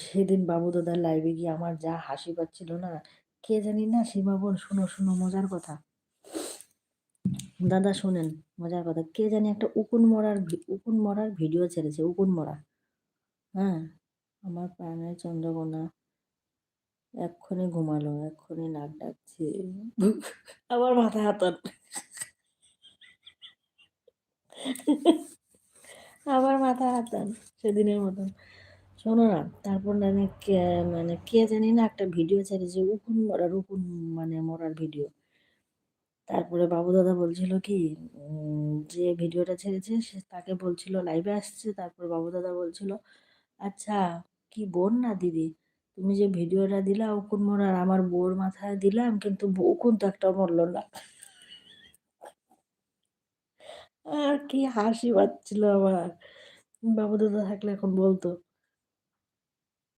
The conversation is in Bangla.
সেদিন বাবু দাদার লাইভে গিয়ে আমার যা হাসি পাচ্ছিল না, কে জানি না, সীমা বোন শোনো শোনো মজার কথা, দাদা শোনেন মজার কথা, কে জানি একটা উকুন মরার ভিডিও ছেড়েছে, উকুন মরা। হ্যাঁ, আমার প্রাণের চন্দ্রকোনা এক্ষুনি ঘুমালো, এক্ষুনি নাক ডাকছে, আবার মাথা হাতান, আবার মাথা হাতান সেদিনের মতন। শোনো না, তারপর কে জানি না একটা ভিডিও ছেড়েছে উকুন মরার ভিডিও। তারপরে বাবু দাদা বলছিল কি, যে ভিডিওটা ছেড়েছে সে তাকে বলছিল লাইভে আসছে, তারপরে বাবু দাদা বলছিল, আচ্ছা কি বোন না দিদি, তুমি যে ভিডিওটা দিলা উকুন মরার, আমার বউর মাথায় দিলাম কিন্তু উকুন তো একটা মরলো না। আর কি হাসি পাচ্ছিল আমার, বাবু দাদা থাকলে এখন বলতো।